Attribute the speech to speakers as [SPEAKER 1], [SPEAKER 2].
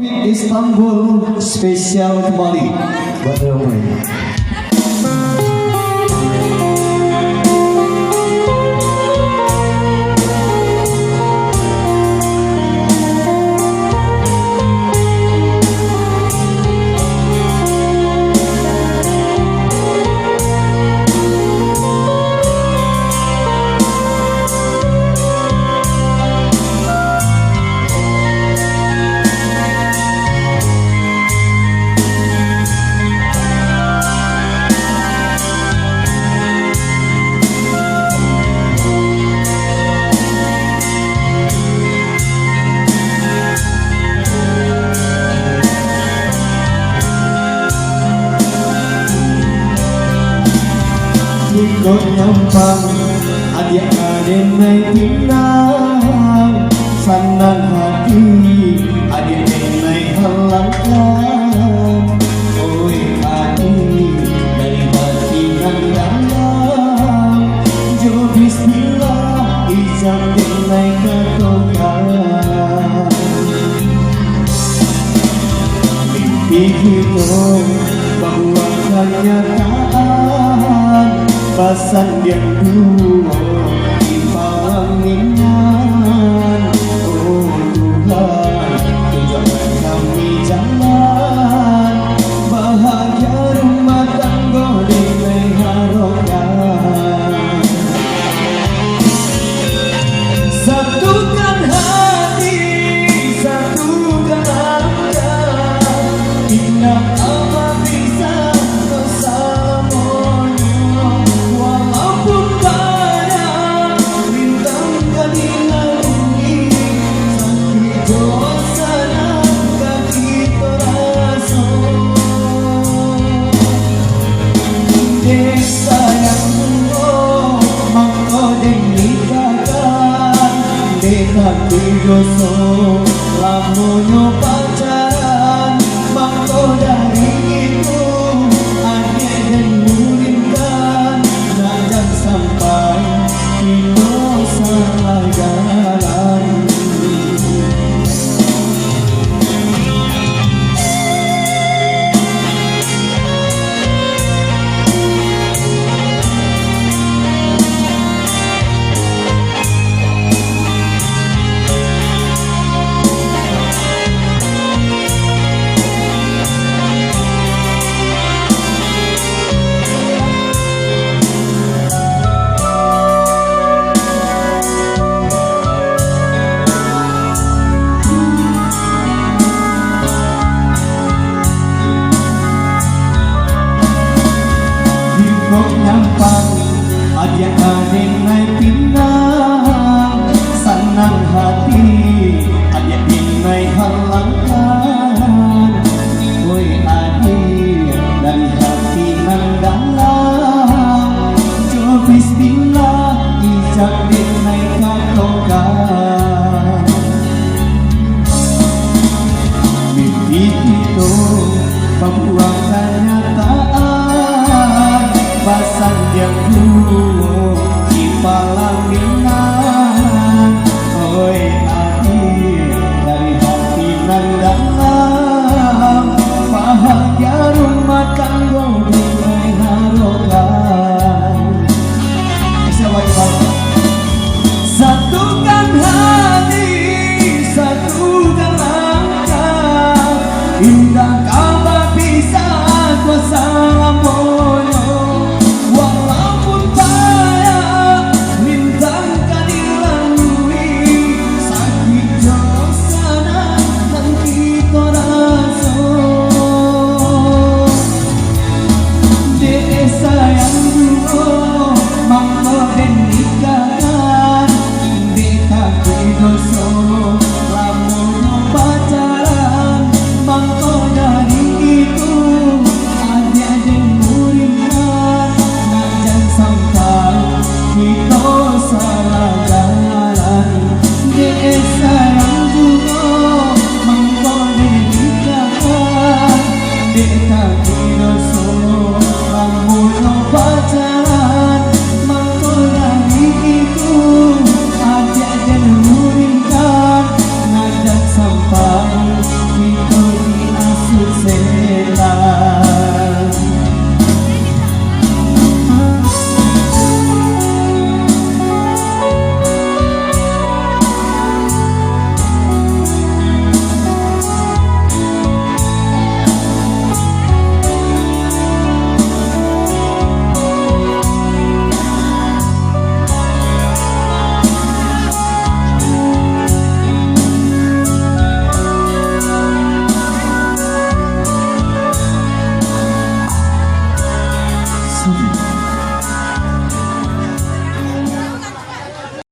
[SPEAKER 1] Istanbul spesial kembali buat Romai. Ikut nyampang adik-adik naik pinang, sandang hati adik-adik naik halangkan. Oi adik dari hati yang dalam, jo bismillah ijab naik katokan. Mimpi kita bahwa kenyataan pasan yang dua di palanginan. Oh Tuhan, tunjukkan kami jalan bahagia rumah tangga dengan harokan. Satukan hati, satukan anda, indah apa bisa hati doso lamunyo pacaran mangko dari itu adik dan muridkan jangan sampai kita salah jalan. Nyampang adik-adik naik pinang, senang hati adik-adik naik halangkan. Oi adik dari hati nan dalam, jo bismillah ijab naik katokan. Mimpi itu membuat kenyataan pasan yang dulu di palanginan. Oi adik dari hati nan dalam, bahagia rumah tangga dengan harokan. Satukan hati, satukan langkah, indah kabar bisa kuasa moyo. Kita